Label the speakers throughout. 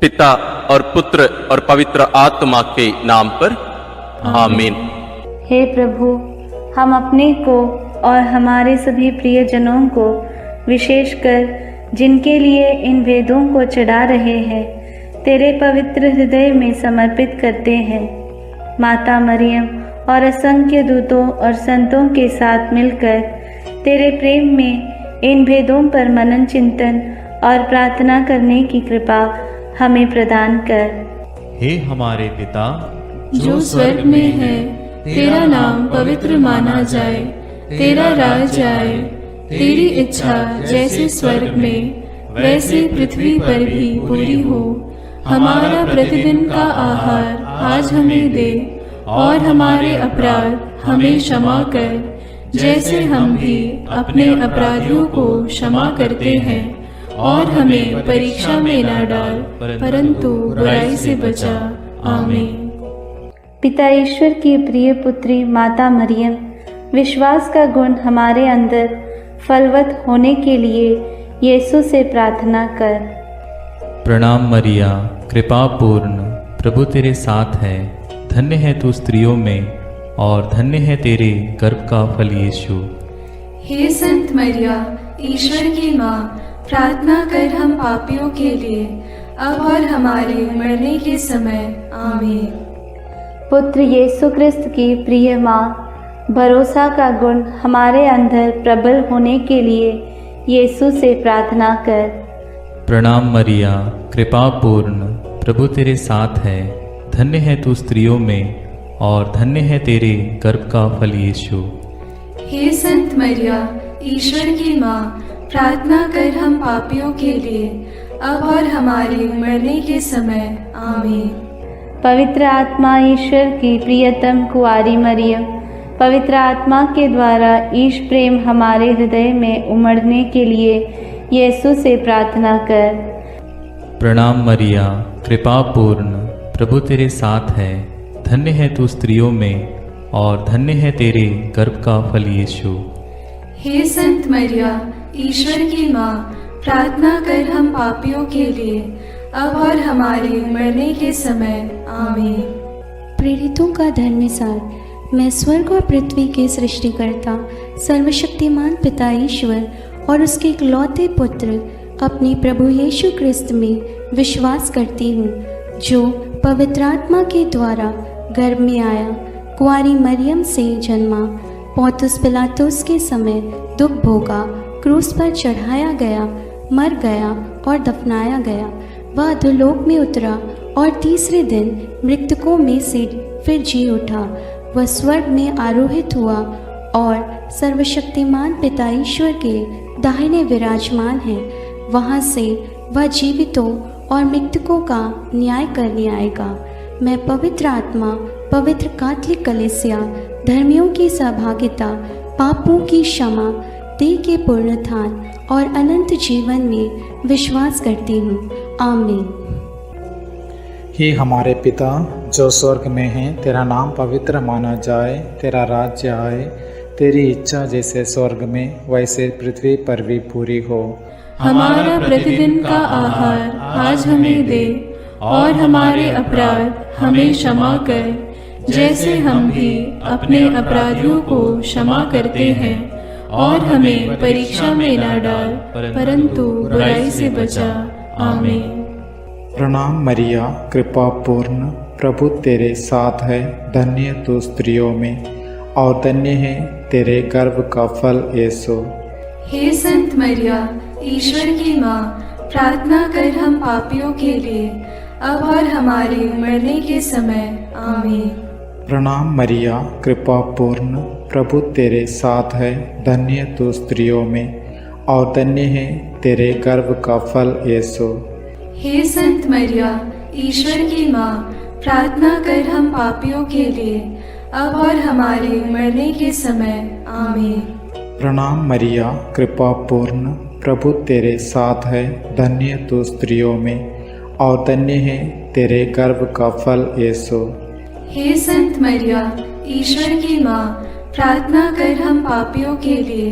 Speaker 1: पिता और पुत्र और पवित्र आत्मा के नाम पर आमीन।
Speaker 2: हे प्रभु, हम अपने को और हमारे सभी प्रियजनों को, विशेषकर जिनके लिए इन भेदों को चढ़ा रहे हैं, तेरे पवित्र हृदय में समर्पित करते हैं। माता मरियम और असंख्य दूतों और संतों के साथ मिलकर तेरे प्रेम में इन भेदों पर मनन चिंतन और प्रार्थना करने की कृपा हमें प्रदान कर।
Speaker 3: हे हमारे पिता
Speaker 4: जो स्वर्ग में है, तेरा नाम पवित्र माना जाए, तेरा राज आए, तेरी इच्छा जैसे स्वर्ग में वैसे पृथ्वी पर भी पूरी हो। हमारा प्रतिदिन का आहार आज हमें दे, और हमारे अपराध हमें क्षमा कर, जैसे हम भी अपने अपराधियों को क्षमा करते हैं, और हमें परीक्षा में न डाल, परंतु बुराई से बचा। आमीन।
Speaker 2: पिता ईश्वर की प्रिय पुत्री माता मरियम, विश्वास का गुण हमारे अंदर फलवत होने के लिए यीशु से प्रार्थना कर।
Speaker 3: प्रणाम मरिया, कृपा पूर्ण, प्रभु तेरे साथ है। धन्य है तू स्त्रियों में, और धन्य है तेरे गर्भ का फल यीशु।
Speaker 4: हे संत मरिया, ईश्वर की माँ, प्रार्थना कर हम पापियों के लिए, अब और हमारे मरने के समय। आमीन।
Speaker 2: पुत्र यीशु कृष्ण की प्रिय माँ, भरोसा का गुण हमारे अंदर प्रबल होने के लिए यीशु से प्रार्थना कर।
Speaker 3: प्रणाम मरिया, कृपा पूर्ण, प्रभु तेरे साथ है। धन्य है तू स्त्रियों में, और धन्य है तेरे गर्भ का फल यीशु।
Speaker 4: हे संत मरिया, ईश्वर की माँ, प्रार्थना कर हम पापियों के लिए, अब और हमारे मरने के समय। आमीन।
Speaker 2: पवित्र आत्मा ईश्वर की प्रियतम कुआरी मरियम, पवित्र आत्मा के द्वारा ईश प्रेम हमारे हृदय में उमड़ने के लिए यीशु से प्रार्थना कर।
Speaker 3: प्रणाम मरिया, कृपा पूर्ण, प्रभु तेरे साथ है। धन्य है तू स्त्रियों में, और धन्य है तेरे गर्भ का फल यीशु।
Speaker 4: हे संत मरिया, ईश्वर की माँ, प्रार्थना कर हम पापियों के लिए, अब और हमारे मरने के समय। आमीन।
Speaker 5: प्रेरितों का धर्मसार। मैं स्वर्ग और पृथ्वी के सृष्टिकर्ता सर्वशक्तिमान पिता ईश्वर और उसके इकलौते पुत्र अपने प्रभु यीशु क्रिस्त में विश्वास करती हूँ, जो पवित्र आत्मा के द्वारा गर्भ में आया, कुंवारी मरियम से जन्मा, पोंतुस पिलातुस के समय दुख भोगा, क्रूस पर चढ़ाया गया, मर गया और दफनाया गया। वह अधोलोक में उतरा और तीसरे दिन मृतकों में से फिर जी उठा। वह स्वर्ग में आरोहित हुआ और सर्वशक्तिमान पिता ईश्वर के दाहिने विराजमान है। वहाँ से वह जीवितों और मृतकों का न्याय करने आएगा। मैं पवित्र आत्मा, पवित्र कैथोलिक कलीसिया, धर्मियों की सहभागिता, पापों की क्षमा, देह के पुनरुत्थान और अनंत जीवन में विश्वास करती हूँ। आमीन।
Speaker 6: हे हमारे पिता जो स्वर्ग में है, तेरा नाम पवित्र माना जाए, तेरा राज्य आए, तेरी इच्छा जैसे स्वर्ग में वैसे पृथ्वी पर भी पूरी हो।
Speaker 4: हमारा प्रतिदिन का आहार आज हमें दे, और हमारे अपराध हमें क्षमा कर, जैसे हम भी अपने अपराधियों को क्षमा करते हैं, और हमें परीक्षा में न डाल, परंतु बुराई से बचा। आमीन।
Speaker 6: प्रणाम मरिया, कृपा पूर्ण, प्रभु तेरे साथ है। धन्य तू स्त्रियों में, और धन्य है तेरे गर्भ का फल यीशु।
Speaker 4: हे संत मरिया, ईश्वर की माँ, प्रार्थना कर हम पापियों के लिए, अब और हमारे मरने के समय। आमीन।
Speaker 6: प्रणाम मरिया, कृपा पूर्ण, प्रभु तेरे साथ है। धन्य तू स्त्रियों में, और धन्य है तेरे गर्भ का फल यीशु।
Speaker 4: हे संत मरिया, ईश्वर की माँ, प्रार्थना कर हम पापियों के लिए, अब और हमारे मरने के समय। आमीन।
Speaker 6: प्रणाम मरिया, कृपा पूर्ण, प्रभु तेरे साथ है। धन्य तू स्त्रियों में, और धन्य है तेरे गर्भ का फल यीशु।
Speaker 4: हे संत मरिया, ईश्वर की माँ, प्रार्थना कर हम पापियों के लिए,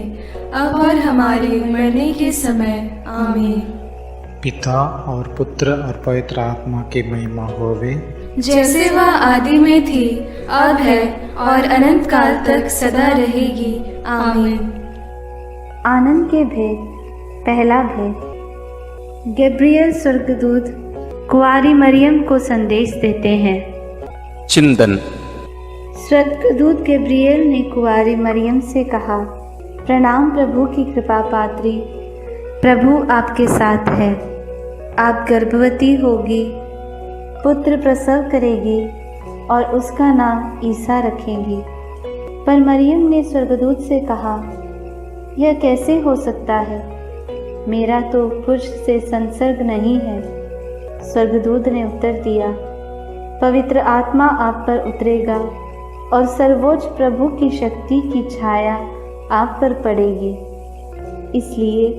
Speaker 4: अब और हमारे मरने के समय। आमीन।
Speaker 6: पिता और पुत्र और पवित्र आत्मा की महिमा होवे,
Speaker 4: जैसे वह आदि में थी, अब है और अनंत काल तक सदा रहेगी। आमीन।
Speaker 2: आनंद के भेद। पहला भेद। गैब्रियल स्वर्गदूत कुंवारी मरियम को संदेश देते हैं।
Speaker 1: चिंतन।
Speaker 2: स्वर्गदूत गैब्रियल ने कुंवारी मरियम से कहा, प्रणाम प्रभु की कृपा पात्री, प्रभु आपके साथ है। आप गर्भवती होगी, पुत्र प्रसव करेगी और उसका नाम ईसा रखेंगी। पर मरियम ने स्वर्गदूत से कहा, यह कैसे हो सकता है? मेरा तो पुरुष से संसर्ग नहीं है। स्वर्गदूत ने उत्तर दिया, पवित्र आत्मा आप पर उतरेगा और सर्वोच्च प्रभु की शक्ति की छाया आप पर पड़ेगी। इसलिए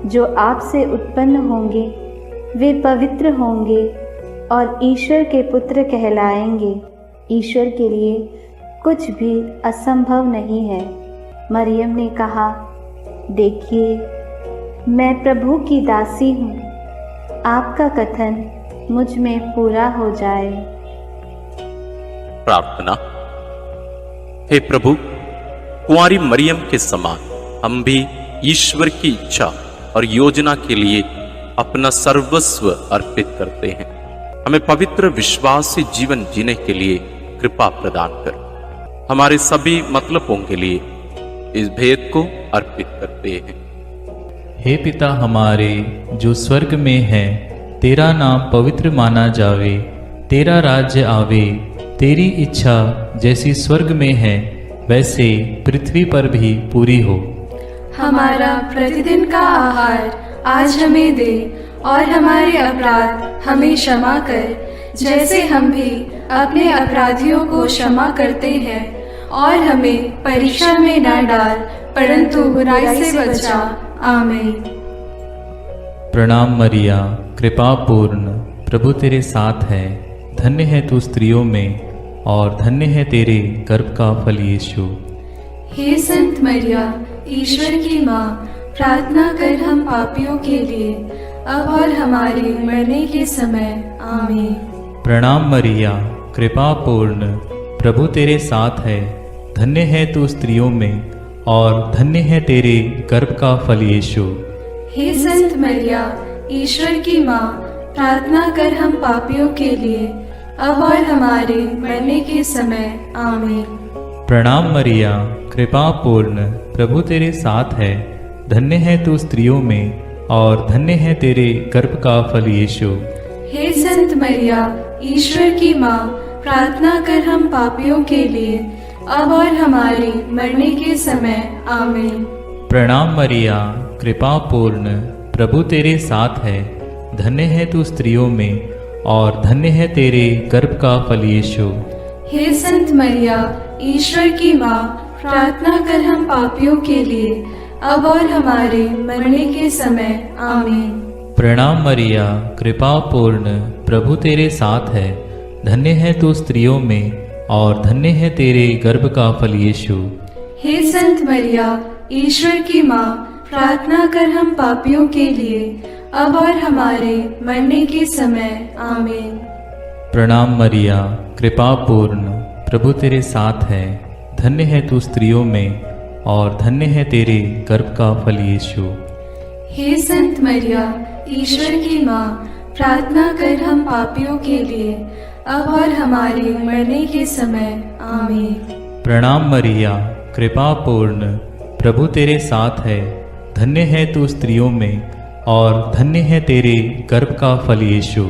Speaker 2: जो आपसे उत्पन्न होंगे वे पवित्र होंगे और ईश्वर के पुत्र कहलाएंगे। ईश्वर के लिए कुछ भी असंभव नहीं है। मरियम ने कहा, देखिए, मैं प्रभु की दासी हूँ, आपका कथन मुझ में पूरा हो जाए।
Speaker 1: प्रार्थना। हे प्रभु, कुंवारी मरियम के समान हम भी ईश्वर की इच्छा और योजना के लिए अपना सर्वस्व अर्पित करते हैं। हमें पवित्र विश्वास से जीवन जीने के लिए कृपा प्रदान कर। हमारे सभी मतलबों के लिए इस भेद को अर्पित करते हैं।
Speaker 3: हे पिता हमारे जो स्वर्ग में है, तेरा नाम पवित्र माना जावे, तेरा राज्य आवे, तेरी इच्छा जैसी स्वर्ग में है वैसे पृथ्वी पर भी पूरी हो।
Speaker 4: हमारा प्रतिदिन का आहार आज हमें दे और हमारे अपराध हमें क्षमा कर, जैसे हम भी अपने अपराधियों को क्षमा करते हैं, और हमें परीक्षा में न डाल परंतु बुराई से बचा। आमीन।
Speaker 3: प्रणाम मरिया, कृपा पूर्ण, प्रभु तेरे साथ है। धन्य है तू स्त्रियों में और धन्य है तेरे गर्भ का फल यीशु।
Speaker 4: हे संत मरिया, ईश्वर की माँ, प्रार्थना कर हम पापियों के लिए, अब और हमारे मरने के समय। आमीन।
Speaker 3: प्रणाम मरिया, कृपा पूर्ण, प्रभु तेरे साथ है। धन्य है तू स्त्रियों में और धन्य है तेरे गर्भ का फल यीशु।
Speaker 4: हे संत मरिया, ईश्वर की माँ, प्रार्थना कर हम पापियों के लिए, अब और हमारे मरने के समय। आमीन।
Speaker 3: प्रणाम मरिया, कृपा पूर्ण, प्रभु तेरे साथ है। धन्य है तू स्त्रियों में और धन्य है तेरे गर्भ का फल यीशु।
Speaker 4: हे संत मरिया, ईश्वर की माँ, प्रार्थना कर हम पापियों के लिए, अब और हमारे मरने के समय। आमीन।
Speaker 3: प्रणाम मरिया, कृपा पूर्ण, प्रभु तेरे साथ है। धन्य है तू स्त्रियों में और धन्य है तेरे गर्भ का फल यीशु।
Speaker 4: हे संत मरिया, ईश्वर की माँ, प्रार्थना कर हम पापियों के लिए, अब और हमारे मरने के समय। आमीन।
Speaker 3: प्रणाम मरिया, कृपा पूर्ण, प्रभु तेरे साथ है। धन्य है तू स्त्रियों में और धन्य है तेरे गर्भ का फल यीशु।
Speaker 4: हे संत मरिया, ईश्वर की माँ, प्रार्थना कर हम पापियों के लिए, अब और हमारे मरने के समय। आमीन।
Speaker 3: प्रणाम मरिया, कृपा पूर्ण, प्रभु तेरे साथ है। धन्य है तू स्त्रियों में और धन्य है तेरे गर्भ का फल यीशु।
Speaker 4: हे संत मरिया, ईश्वर की माँ, प्रार्थना कर हम पापियों के लिए, अब और हमारे मरने के समय। आमीन।
Speaker 3: प्रणाम मरिया, कृपा पूर्ण, प्रभु तेरे साथ है। धन्य है तू स्त्रियों में और धन्य है तेरे गर्भ का फल यीशु।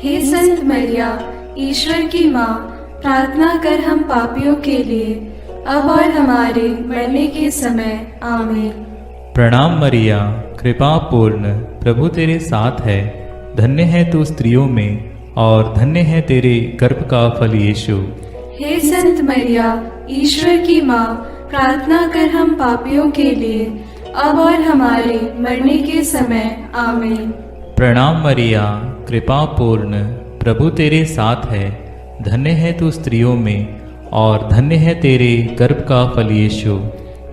Speaker 4: हे संत मरिया, ईश्वर की माँ, प्रार्थना कर हम पापियों के लिए, अब और हमारे मरने के समय। आमीन।
Speaker 3: प्रणाम मरिया, कृपा पूर्ण, प्रभु तेरे साथ है। धन्य है तू स्त्रियों में और धन्य है तेरे गर्भ का फल यीशु।
Speaker 4: हे संत मरिया, ईश्वर की माँ, प्रार्थना कर हम पापियों के लिए, अब और हमारे मरने के समय। आमीन।
Speaker 3: प्रणाम मरिया, कृपा पूर्ण, प्रभु तेरे साथ है। धन्य है तू स्त्रियों में और धन्य है तेरे गर्भ का फल यीशु।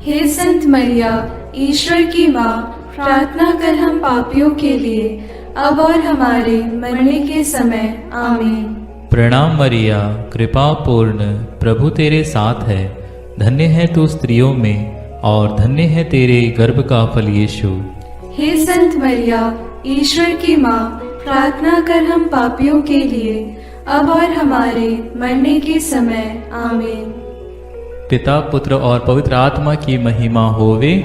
Speaker 4: हे संत मरिया, ईश्वर की माँ, प्रार्थना कर हम पापियों के लिए, अब और हमारे मरने के समय आमीन।
Speaker 3: प्रणाम मरिया, कृपा पूर्ण, प्रभु तेरे साथ है। धन्य है तू स्त्रियों में और धन्य है तेरे गर्भ का फल यीशु।
Speaker 4: हे संत मरिया, ईश्वर की माँ, प्रार्थना कर हम पापियों के लिए, अब और हमारे मरने के समय आमीन।
Speaker 3: पिता, पुत्र और पवित्र आत्मा की महिमा होवे,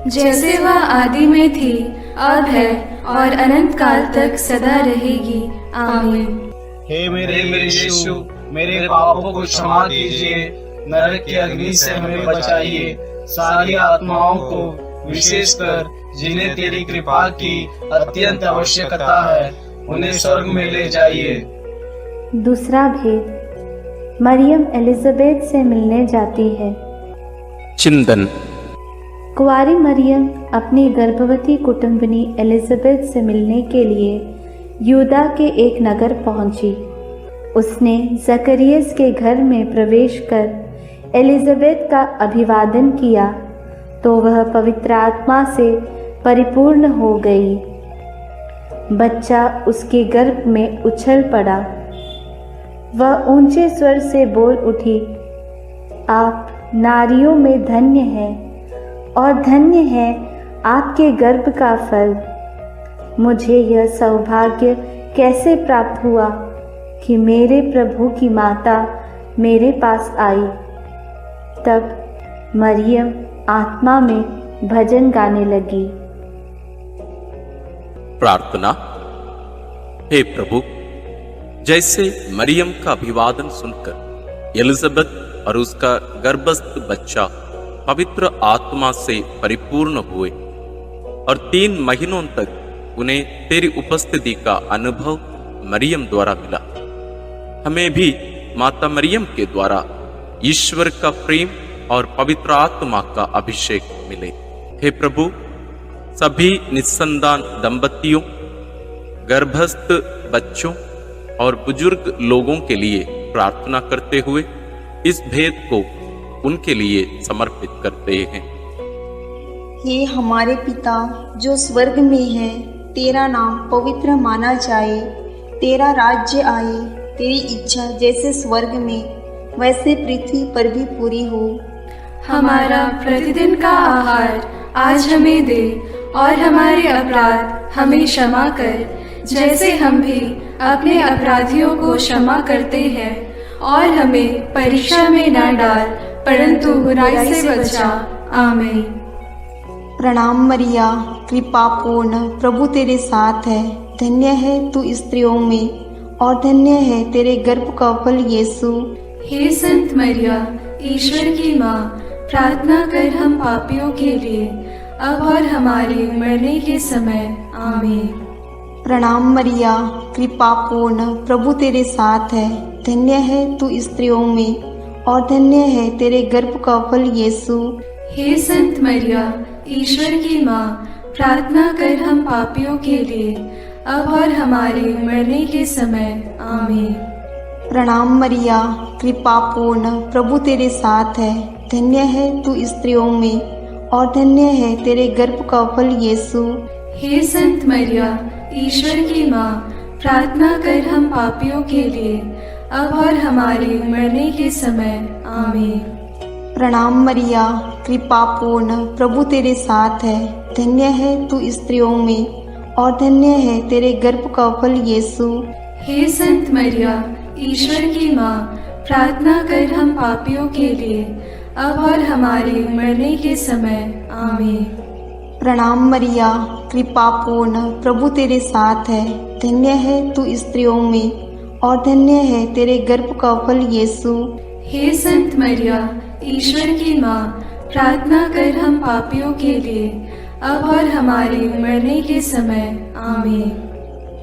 Speaker 4: जैसे वह आदि में थी, अब है और अनंत काल तक सदा रहेगी। आमीन।
Speaker 7: हे मेरे यीशु, मेरे पापों को क्षमा कीजिए, नरक की अग्नि से हमें बचाइए, सारी आत्माओं को, विशेषकर जिन्हें तेरी कृपा की अत्यंत आवश्यकता है, उन्हें स्वर्ग में ले जाइए।
Speaker 2: दूसरा भेद, मरियम एलिजाबेथ से मिलने जाती है।
Speaker 1: चिंतन।
Speaker 2: कुंवारी मरियम अपनी गर्भवती कुटुंबनी एलिजाबेथ से मिलने के लिए यूदा के एक नगर पहुंची। उसने जकरियस के घर में प्रवेश कर एलिजाबेथ का अभिवादन किया तो वह पवित्र आत्मा से परिपूर्ण हो गई। बच्चा उसके गर्भ में उछल पड़ा। वह ऊंचे स्वर से बोल उठी, आप नारियों में धन्य हैं और धन्य है आपके गर्भ का फल। मुझे यह सौभाग्य कैसे प्राप्त हुआ कि मेरे प्रभु की माता मेरे पास आई। तब मरियम आत्मा में भजन गाने लगी।
Speaker 1: प्रार्थना। हे प्रभु, जैसे मरियम का अभिवादन सुनकर एलिजाबेथ और उसका गर्भस्थ बच्चा पवित्र आत्मा से परिपूर्ण हुए और 3 महीनों तक उन्हें तेरी उपस्थिति का अनुभव मरियम द्वारा मिला, हमें भी माता मरियम के द्वारा ईश्वर का प्रेम और पवित्र आत्मा का अभिषेक मिले। हे प्रभु, सभी निस्संतान दंपतियों, गर्भस्थ बच्चों और बुजुर्ग लोगों के लिए प्रार्थना करते हुए इस भेद को उनके लिए समर्पित करते हैं।
Speaker 8: हे हमारे पिता जो स्वर्ग में है, तेरा नाम पवित्र माना जाए, तेरा राज्य आए, तेरी इच्छा जैसे स्वर्ग में वैसे पृथ्वी पर भी पूरी हो।
Speaker 4: हमारा प्रतिदिन का आहार आज हमें दे और हमारे अपराध हमें क्षमा कर, जैसे हम भी अपने अपराधियों को क्षमा करते हैं, और हमें परीक्षा में न डाल परंतु बुराई से बचा। आमीन।
Speaker 8: प्रणाम मरिया, कृपा पूर्ण, प्रभु तेरे साथ है। धन्य है तू स्त्रियों में और धन्य है तेरे गर्भ का फल यीशु।
Speaker 4: हे संत मरिया, ईश्वर की माँ, प्रार्थना कर हम पापियों के लिए, अब और हमारे मरने के समय। आमीन।
Speaker 8: प्रणाम मरिया, कृपा पूर्ण, प्रभु तेरे साथ है। धन्य है तू स्त्रियों में और धन्य है तेरे गर्भ का फल यीशु।
Speaker 4: हे संत मरिया, ईश्वर की माँ, प्रार्थना कर हम पापियों के लिए, अब और हमारे मरने के समय। आमीन।
Speaker 8: प्रणाम मरिया, कृपा पूर्ण, प्रभु तेरे साथ है। धन्य है तू स्त्रियों में और धन्य है तेरे गर्भ का फल यीशु।
Speaker 4: हे संत मरिया, ईश्वर की माँ, प्रार्थना कर हम पापियों के लिए, अब और हमारे मरने के समय। आमीन।
Speaker 8: प्रणाम मरिया, कृपा पूर्ण, प्रभु तेरे साथ है। धन्य है तू स्त्रियों में और धन्य है तेरे गर्भ का फल यीशु।
Speaker 4: हे संत मरिया, ईश्वर की माँ, प्रार्थना कर हम पापियों के लिए, अब और हमारे मरने के समय। आमीन।
Speaker 8: प्रणाम मरिया, कृपा पूर्ण, प्रभु तेरे साथ है। धन्य है तू स्त्रियों में और धन्य है तेरे गर्भ का फल यीशु।
Speaker 4: हे संत मरिया, ईश्वर की माँ, प्रार्थना कर हम पापियों के लिए, अब और हमारे मरने के समय। आमीन।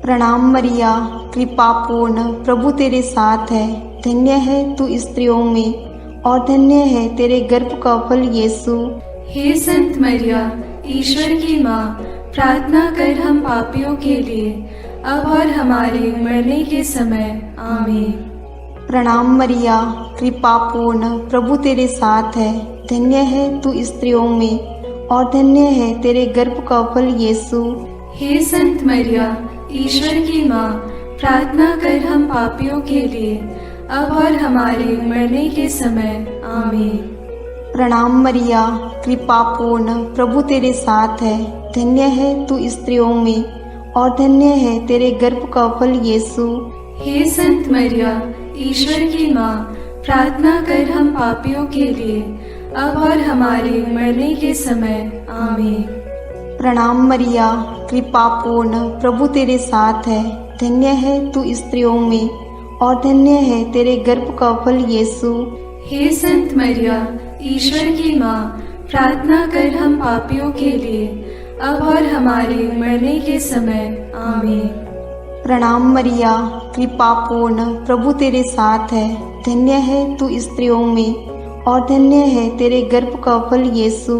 Speaker 8: प्रणाम मरिया, कृपा पूर्ण, प्रभु तेरे साथ है। धन्य है तू स्त्रियों में और धन्य है तेरे गर्भ का फल यीशु।
Speaker 4: हे संत मरिया, ईश्वर की माँ, प्रार्थना कर हम पापियों के लिए, अब और हमारे मरने के समय। आमीन।
Speaker 8: प्रणाम मरिया, कृपा पूर्ण, प्रभु तेरे साथ है। धन्य है तू स्त्रियों में और धन्य है तेरे गर्भ का फल यीशु।
Speaker 4: हे संत मरिया, ईश्वर की माँ, प्रार्थना कर हम पापियों के लिए, अब और हमारे मरने के समय। आमीन।
Speaker 8: प्रणाम मरिया, कृपा पूर्ण, प्रभु तेरे साथ है। धन्य है तू स्त्रियों में और धन्य है तेरे गर्भ का फल यीशु।
Speaker 4: हे संत मरिया, ईश्वर की माँ, प्रार्थना कर हम पापियों के लिए, अब और हमारे मरने के समय। आमीन।
Speaker 8: प्रणाम मरिया, कृपा पूर्ण, प्रभु तेरे साथ है। धन्य है तू स्त्रियों में और धन्य है तेरे गर्भ का फल यीशु।
Speaker 4: हे संत मरिया, ईश्वर की माँ, प्रार्थना कर हम पापियों के लिए, अब और हमारे मरने के समय। आमीन।
Speaker 8: प्रणाम मरिया, कृपा पूर्ण, प्रभु तेरे साथ है। धन्य है तू स्त्रियों में और धन्य है तेरे गर्भ का फल यीशु।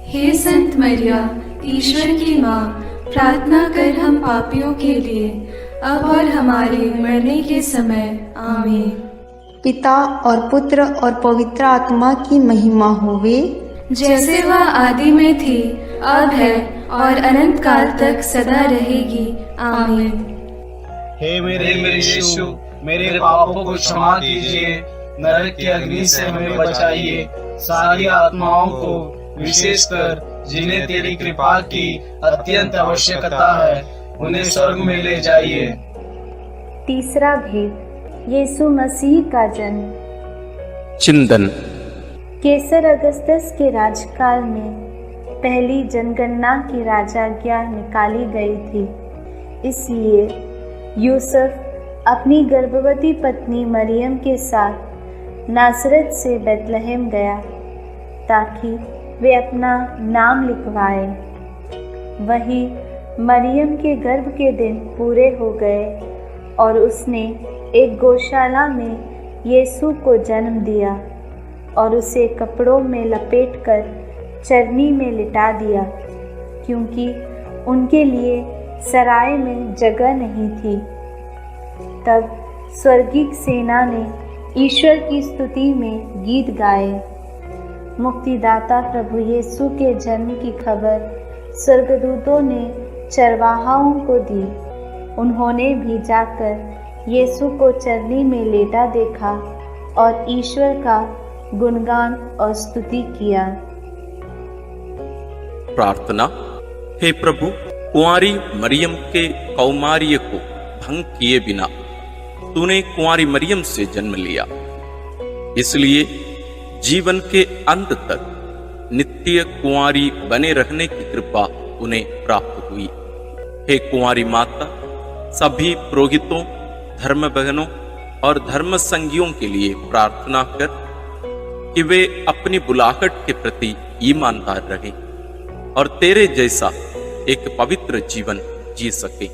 Speaker 4: हे संत मरिया, ईश्वर की माँ, प्रार्थना कर हम पापियों के लिए, अब और हमारे मरने के समय। आमीन।
Speaker 8: पिता और पुत्र और पवित्र आत्मा की महिमा होवे,
Speaker 4: जैसे वह आदि में थी, अब है और अनंत काल तक सदा रहेगी। आमीन।
Speaker 7: हे मेरे यीशु, मेरे पापों को क्षमा कीजिए, नरक की अग्नि से हमें बचाइए, सारी आत्माओं को, विशेषकर जिन्हें तेरी कृपा की अत्यंत आवश्यकता है, उन्हें स्वर्ग में ले जाइए।
Speaker 2: तीसरा भेद, यीशु मसीह का जन्म।
Speaker 1: चिंतन।
Speaker 2: केसर अगस्तस के राजकाल में पहली जनगणना की राजाज्ञा निकाली गई थी। इसलिए यूसुफ अपनी गर्भवती पत्नी मरियम के साथ नासरत से बेतलहम गया ताकि वे अपना नाम लिखवाए। वहीं मरियम के गर्भ के दिन पूरे हो गए और उसने एक गौशाला में यीशु को जन्म दिया और उसे कपड़ों में लपेटकर चरनी में लिटा दिया, क्योंकि उनके लिए सराय में जगह नहीं थी। तब स्वर्गीय सेना ने ईश्वर की स्तुति में गीत गाए। मुक्तिदाता प्रभु यीशु के जन्म की खबर स्वर्गदूतों ने चरवाहाओं को दी। उन्होंने भी जाकर यीशु को चरनी में लेटा देखा और ईश्वर का गुणगान और स्तुति किया।
Speaker 1: प्रार्थना। हे प्रभु, कुंवारी मरियम के कौमार्य को भंग किए बिना तूने कुंवारी मरियम से जन्म लिया, इसलिए जीवन के अंत तक नित्य कुंवारी बने रहने की कृपा उन्हें प्राप्त हुई। हे कुंवारी माता, सभी पुरोहितों, धर्म बहनों और धर्म संगियों के लिए प्रार्थना कर कि वे अपनी बुलाहट के प्रति ईमानदार रहें और तेरे जैसा एक पवित्र जीवन जी सके।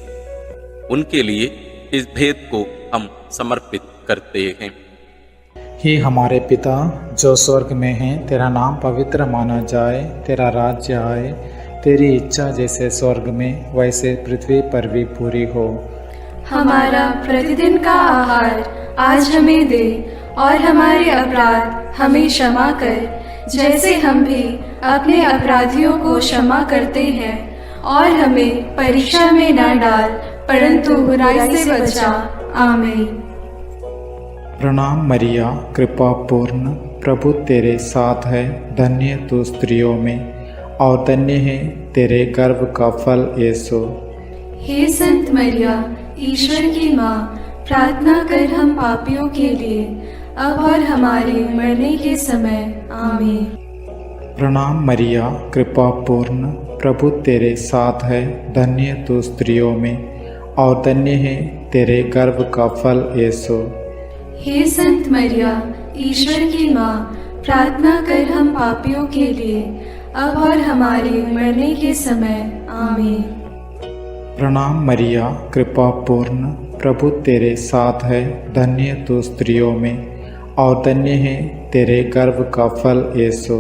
Speaker 1: उनके लिए इस भेद को हम समर्पित करते हैं।
Speaker 6: हे हमारे पिता जो स्वर्ग में है, तेरा नाम पवित्र माना जाए, तेरा राज्य आए, तेरी इच्छा जैसे स्वर्ग में वैसे पृथ्वी पर भी पूरी हो।
Speaker 4: हमारा प्रतिदिन का आहार आज हमें दे और हमारे अपराध हमें क्षमा कर, जैसे हम भी अपने अपराधियों को क्षमा करते हैं, और हमें परीक्षा में न डाल, परंतु बुराई से बचा। आमीन।
Speaker 6: प्रणाम मरिया, कृपा पूर्ण, प्रभु तेरे साथ है। धन्य तू स्त्रियों में और धन्य है तेरे गर्भ का फल यीशु।
Speaker 4: हे संत मरिया, ईश्वर की माँ, प्रार्थना कर हम पापियों के लिए, अब और हमारे मरने के समय। आमीन।
Speaker 6: प्रणाम मरिया, कृपा पूर्ण, प्रभु तेरे साथ है। धन्य तू स्त्रियों में और धन्य है तेरे गर्भ का फल यीशु।
Speaker 4: हे संत मरिया, ईश्वर की माँ, प्रार्थना कर हम पापियों के लिए, अब और हमारे मरने के समय। आमीन।
Speaker 6: प्रणाम मरिया, कृपा पूर्ण, प्रभु तेरे साथ है। धन्य तू स्त्रियों में और धन्य है तेरे गर्भ का फल यीशु।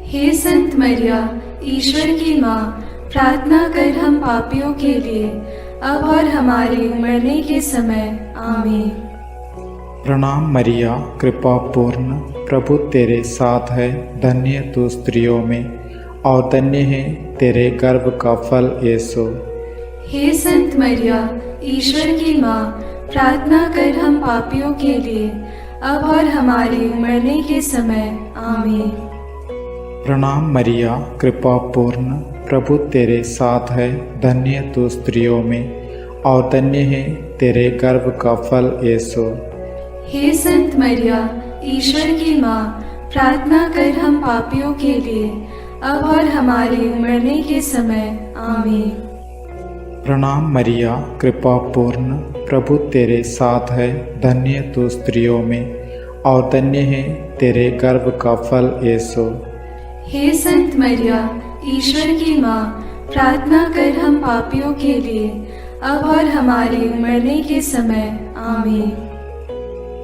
Speaker 4: हे संत मरिया, ईश्वर की माँ, प्रार्थना कर हम पापियों के लिए, अब और हमारे मरने के समय। आमीन।
Speaker 6: प्रणाम मरिया, कृपा पूर्ण, प्रभु तेरे साथ है। धन्य तू स्त्रियों में और धन्य है तेरे गर्भ का फल यीशु।
Speaker 4: हे संत मरिया, ईश्वर की माँ, प्रार्थना कर हम पापियों के लिए, अब और हमारे मरने के समय। आमीन।
Speaker 6: प्रणाम मरिया, कृपा पूर्ण, प्रभु तेरे साथ है, धन्य तू स्त्रियों में और धन्य है तेरे गर्भ का फल यीशु।
Speaker 4: हे संत मरिया, ईश्वर की माँ, प्रार्थना कर हम पापियों के लिए, अब और हमारे मरने के समय। आमीन।
Speaker 6: प्रणाम मरिया, कृपा पूर्ण, प्रभु तेरे साथ है, धन्य तू स्त्रियों में और धन्य है तेरे गर्भ का फल यीशु।
Speaker 4: हे संत मरिया, ईश्वर की माँ, प्रार्थना कर हम पापियों के लिए, अब और हमारे मरने के समय। आमीन।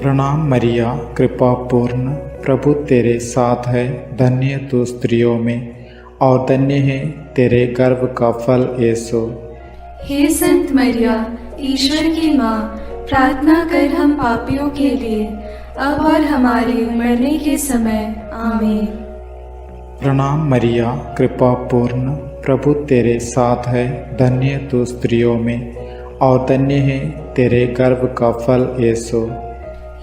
Speaker 6: प्रणाम मरिया, कृपा पूर्ण, प्रभु तेरे साथ है, धन्य तू स्त्रियों में और धन्य है तेरे गर्भ का फल यीशु।
Speaker 4: हे संत मरिया, ईश्वर की माँ, प्रार्थना कर हम पापियों के लिए, अब और हमारे मरने के समय। आमीन।
Speaker 6: प्रणाम मरिया, कृपा पूर्ण, प्रभु तेरे साथ है, धन्य तू स्त्रियों में और धन्य है तेरे गर्भ का फल यीशु।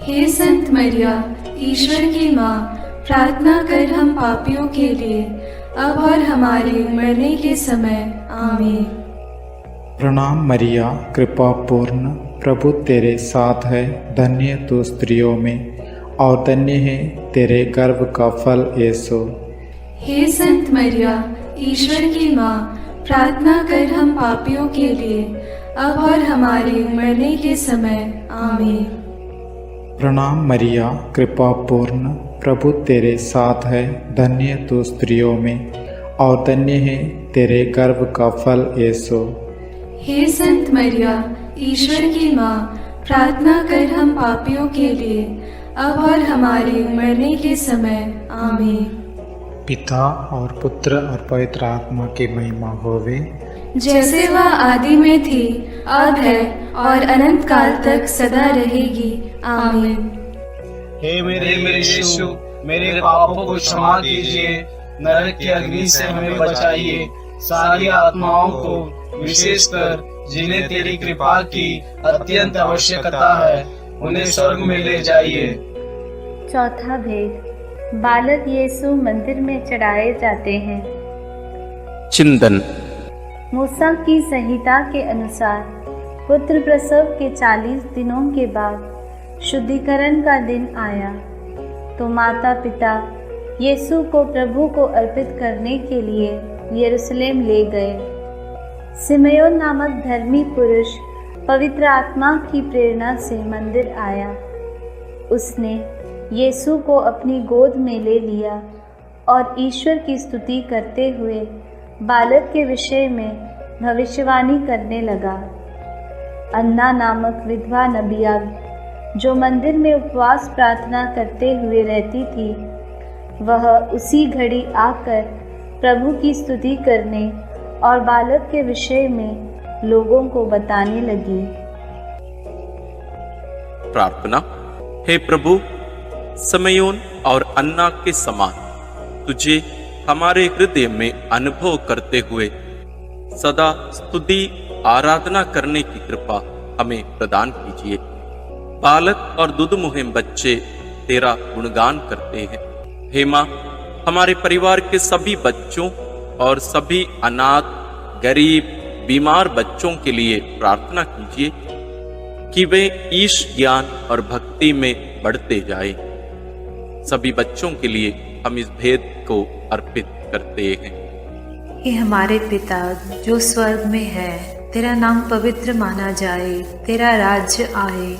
Speaker 4: हे संत मरिया, ईश्वर की माँ, प्रार्थना कर हम पापियों के लिए, अब और हमारे मरने के समय। आमीन।
Speaker 6: प्रणाम मरिया, कृपा पूर्ण, प्रभु तेरे साथ है, धन्य तू स्त्रियों में और धन्य है तेरे गर्भ का फल यीशु।
Speaker 4: हे संत मरिया, ईश्वर की माँ, प्रार्थना कर हम पापियों के लिए, अब और हमारे मरने के समय। आमीन।
Speaker 6: प्रणाम मरिया, कृपा पूर्ण, प्रभु तेरे साथ है, धन्य तू स्त्रियों में और धन्य है तेरे गर्भ का फल यीशु।
Speaker 4: हे संत मरिया, ईश्वर की माँ, प्रार्थना कर हम पापियों के लिए, अब और हमारे मरने के समय। आमीन।
Speaker 6: पिता और पुत्र और पवित्र आत्मा की महिमा होवे,
Speaker 4: जैसे वह आदि में थी, अब है और अनंत काल तक सदा रहेगी। आमीन।
Speaker 7: हे मेरे यीशु, मेरे पापों को क्षमा कीजिए, नरक की अग्नि से हमें बचाइए, सारी आत्माओं को विशेषकर जिन्हें तेरी कृपा की अत्यंत आवश्यकता है, उन्हें स्वर्ग में ले जाइए।
Speaker 2: चौथा भेद, बालक यीशु मंदिर में चढ़ाए जाते हैं।
Speaker 1: चिंतन।
Speaker 2: मूसा की संहिता के अनुसार पुत्र प्रसव के 40 दिनों के बाद शुद्धिकरण का दिन आया तो माता पिता यीशु को प्रभु को अर्पित करने के लिए यरूशलेम ले गए। सिमयोन नामक धर्मी पुरुष पवित्र आत्मा की प्रेरणा से मंदिर आया। उसने यीशु को अपनी गोद में ले लिया और ईश्वर की स्तुति करते हुए बालक के विषय में भविष्यवाणी करने लगा। अन्ना नामक विधवा नबिया जो मंदिर में उपवास प्रार्थना करते हुए रहती थी, वह उसी घड़ी आकर प्रभु की स्तुति करने और बालक के विषय में लोगों को बताने लगी।
Speaker 1: प्रार्थना। हे प्रभु, समयोन और अन्ना के समान तुझे हमारे हृदय में अनुभव करते हुए सदा स्तुति आराधना करने की कृपा हमें प्रदान कीजिए। बालक और दुधमुहे बच्चे तेरा गुणगान करते हैं। हे माँ, हमारे परिवार के सभी बच्चों और सभी अनाथ, गरीब, बीमार बच्चों के लिए प्रार्थना कीजिए कि वे ईश ज्ञान और भक्ति में बढ़ते जाएं। सभी बच्चों के लिए हम इस भेद को अर्पित करते हैं।
Speaker 9: हे हमारे पिता जो स्वर्ग में है, तेरा नाम पवित्र माना जाए, तेरा राज्य आए,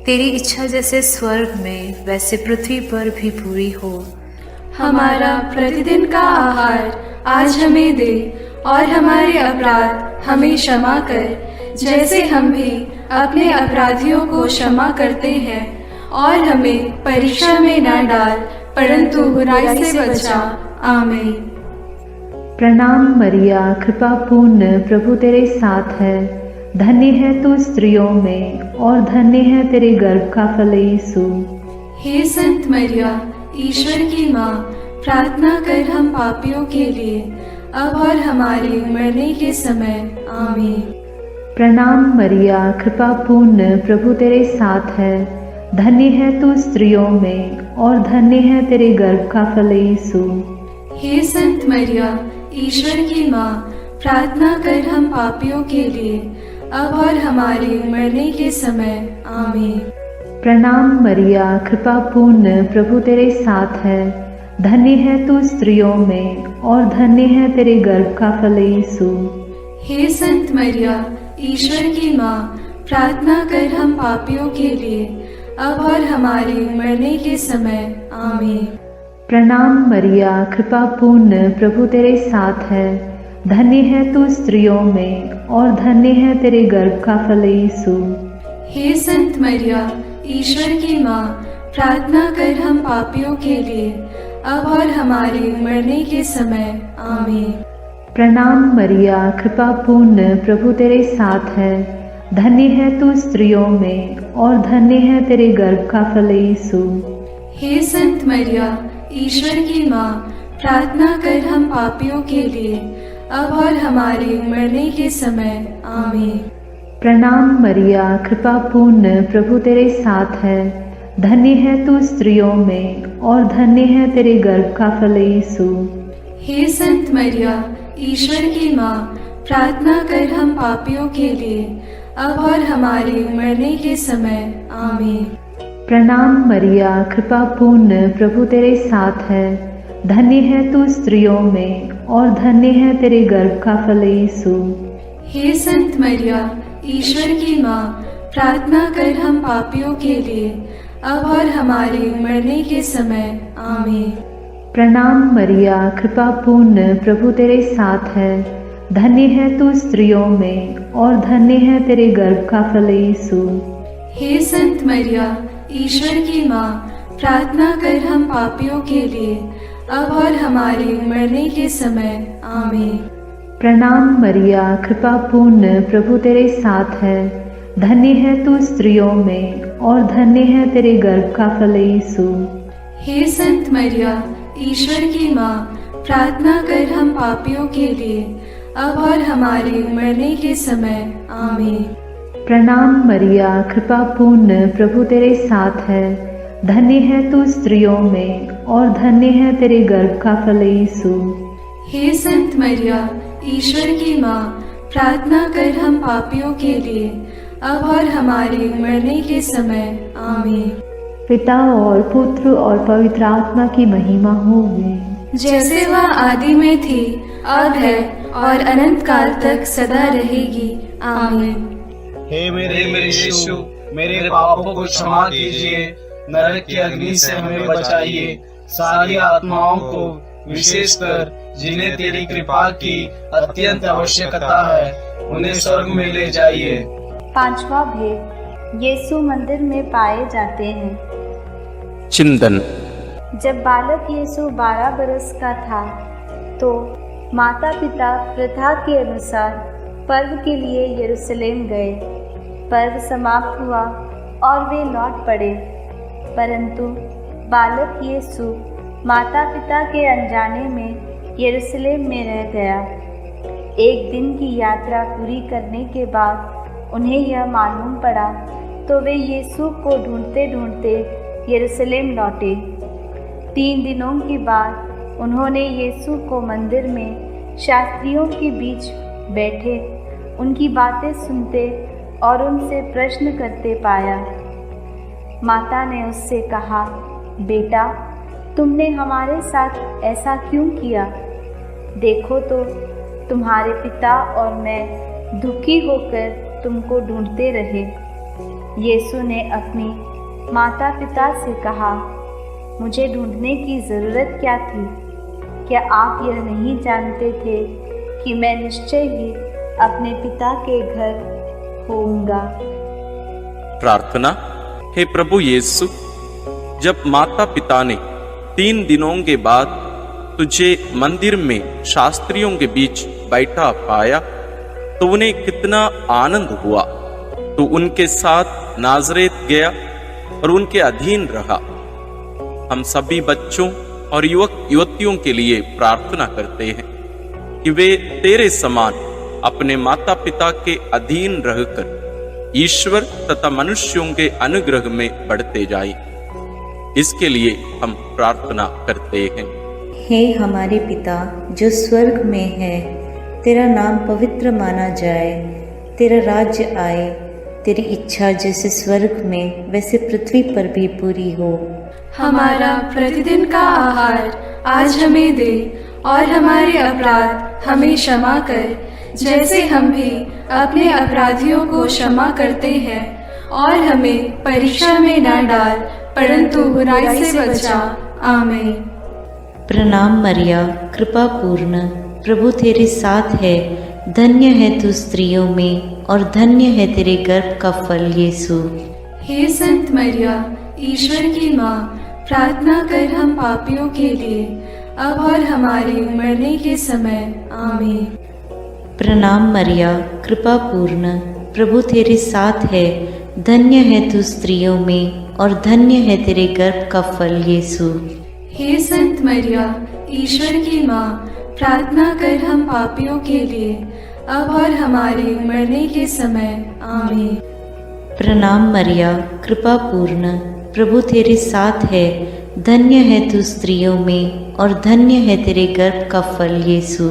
Speaker 9: तेरी इच्छा जैसे स्वर्ग में वैसे पृथ्वी पर भी पूरी हो।
Speaker 4: हमारा प्रतिदिन का आहार आज हमें दे और हमारे अपराध हमें क्षमा कर, जैसे हम भी अपने अपराधियों को क्षमा करते हैं, और हमें परीक्षा में न डाल परंतु बुराई से बचा। आमीन।
Speaker 10: प्रणाम मरिया, कृपा पूर्ण, प्रभु तेरे साथ है, धन्य है तू स्त्रियों में और धन्य है तेरे गर्भ का फल यीशु।
Speaker 4: हे संत मरिया, ईश्वर की माँ, प्रार्थना कर हम पापियों के लिए, अब और हमारे मरने के समय। आमीन।
Speaker 10: प्रणाम मरिया, कृपा पूर्ण, प्रभु तेरे साथ है। धन्य है तू स्त्रियों में और धन्य है तेरे गर्भ का फल यीशु।
Speaker 4: हे संत मरिया, ईश्वर की माँ, प्रार्थना कर हम पापियों के लिए, अब और हमारे मरने के समय। आमीन।
Speaker 10: प्रणाम मरिया, कृपा पूर्ण, प्रभु तेरे साथ है। धन्य है तू स्त्रियों में और धन्य है तेरे गर्भ का फल यीशु।
Speaker 4: हे संत मरिया, ईश्वर की माँ, प्रार्थना कर हम पापियों के लिए, अब और हमारे मरने के समय। आमीन।
Speaker 10: प्रणाम मरिया, कृपा पूर्ण, प्रभु तेरे साथ है। धन्य है तू स्त्रियों में और धन्य है तेरे गर्भ का फल यीशु।
Speaker 4: हे संत मरिया, ईश्वर की माँ, प्रार्थना कर हम पापियों के लिए, अब और हमारे मरने के समय। आमीन।
Speaker 10: प्रणाम मरिया, कृपा पूर्ण, प्रभु तेरे साथ है। धन्य है तू स्त्रियों में और धन्य है तेरे गर्भ का फल यीशु।
Speaker 4: हे संत मरिया, ईश्वर की माँ, प्रार्थना कर हम पापियों के लिए, अब और हमारे मरने के समय। आमीन।
Speaker 10: प्रणाम मरिया, कृपा पूर्ण, प्रभु तेरे साथ है। धन्य है तू स्त्रियों में और धन्य है तेरे गर्भ का फल यीशु।
Speaker 4: हे संत मरिया, ईश्वर की माँ, प्रार्थना कर हम पापियों के लिए, अब और हमारे मरने के समय। आमीन।
Speaker 10: प्रणाम मरिया, कृपा पूर्ण, प्रभु तेरे साथ है। धन्य है तू स्त्रियों में और धन्य है तेरे गर्भ का फल यीशु।
Speaker 4: हे संत मरिया, ईश्वर की माँ, प्रार्थना कर हम पापियों के लिए, अब और हमारे मरने के समय। आमीन।
Speaker 10: प्रणाम मरिया, कृपा पूर्ण, प्रभु तेरे साथ है। धन्य है तू स्त्रियों में और धन्य है तेरे गर्भ का फल यीशु।
Speaker 4: हे संत मरिया, ईश्वर की माँ, प्रार्थना कर हम पापियों के लिए, अब और हमारे मरने के समय। आमीन।
Speaker 10: प्रणाम मरिया, कृपा पूर्ण, प्रभु तेरे साथ है। धन्य है तू स्त्रियों में और धन्य है तेरे गर्भ का फल यीशु।
Speaker 4: हे संत मरिया, ईश्वर की माँ, प्रार्थना कर हम पापियों के लिए, अब और हमारे मरने के समय। आमीन।
Speaker 10: प्रणाम मरिया, कृपा पूर्ण, प्रभु तेरे साथ है। धन्य है तू स्त्रियों में और धन्य है तेरे गर्भ का फल यीशु।
Speaker 4: हे संत मरिया, ईश्वर की माँ, प्रार्थना कर हम पापियों के लिए, अब और हमारे मरने के समय। आमीन।
Speaker 10: पिता और पुत्र और पवित्र आत्मा की महिमा होवे,
Speaker 4: जैसे वह आदि में थी, अब है और अनंत काल तक सदा रहेगी। आमीन।
Speaker 7: हे मेरे यीशु, मेरे पापों को क्षमा कीजिए, नरक की अग्नि से हमें बचाइए, सारी आत्माओं को, विशेषकर जिन्हें तेरी कृपा की अत्यंत आवश्यकता है, उन्हें स्वर्ग में ले जाइए।
Speaker 2: पांचवा भेद, यीशु मंदिर में पाए जाते हैं।
Speaker 1: चिंतन।
Speaker 2: जब बालक यीशु 12 बरस का था तो माता पिता प्रथा के अनुसार पर्व के लिए यरूशलेम गए। पर्व समाप्त हुआ और वे लौट पड़े, परंतु बालक यीशु माता पिता के अनजाने में यरूशलेम में रह गया। एक दिन की यात्रा पूरी करने के बाद उन्हें यह मालूम पड़ा तो वे यीशु को ढूंढते ढूंढते यरूशलेम लौटे। 3 दिनों के बाद उन्होंने यीशु को मंदिर में शास्त्रियों के बीच बैठे उनकी बातें सुनते और उनसे प्रश्न करते पाया। माता ने उससे कहा, बेटा, तुमने हमारे साथ ऐसा क्यों किया? देखो तो तुम्हारे पिता और मैं दुखी होकर तुमको ढूंढते रहे। यीशु ने अपनी माता पिता से कहा, मुझे ढूंढने की ज़रूरत क्या थी? क्या आप यह नहीं जानते थे कि मैं निश्चय ही अपने पिता के घर होऊंगा?
Speaker 1: प्रार्थना। हे प्रभु यीशु, जब माता पिता ने 3 दिनों के बाद तुझे मंदिर में शास्त्रियों के बीच बैठा पाया तो उन्हें कितना आनंद हुआ। तो उनके साथ नाज़रेत गया और उनके अधीन रहा। हम सभी बच्चों और युवक युवतियों के लिए प्रार्थना करते हैं कि वे तेरे समान अपने माता पिता के अधीन रहकर ईश्वर तथा मनुष्यों के अनुग्रह में बढ़ते जाएं। इसके लिए हम प्रार्थना करते हैं।
Speaker 2: हे हमारे पिता जो स्वर्ग में है, तेरा नाम पवित्र माना जाए, तेरा राज्य आए, तेरी इच्छा जैसे स्वर्ग में वैसे पृथ्वी पर भी पूरी हो।
Speaker 4: हमारा प्रतिदिन का आहार आज हमें दे, और हमारे अपराध हमें क्षमा कर, जैसे हम भी अपने अपराधियों को क्षमा करते हैं, और हमें परीक्षा में न डाल, परंतु बुराई से बचा। आमीन।
Speaker 2: प्रणाम मरिया, कृपा पूर्ण, प्रभु तेरे साथ है, धन्य है तू स्त्रियों में और धन्य है तेरे गर्भ का फल यीशु।
Speaker 4: हे संत मरिया, ईश्वर की माँ, प्रार्थना कर हम पापियों के लिए, अब और हमारे मरने के समय। आमीन।
Speaker 2: प्रणाम मरिया, कृपा पूर्ण, प्रभु तेरे साथ है, धन्य है तू स्त्रियों में और धन्य है तेरे गर्भ का फल यीशु।
Speaker 4: हे संत मरिया, ईश्वर की माँ, प्रार्थना कर हम पापियों के लिए, अब और हमारे मरने के समय। आमीन।
Speaker 2: प्रणाम मरिया, कृपा पूर्ण, प्रभु तेरे साथ है, धन्य है तू स्त्रियों में और धन्य है तेरे गर्भ का फल यीशु।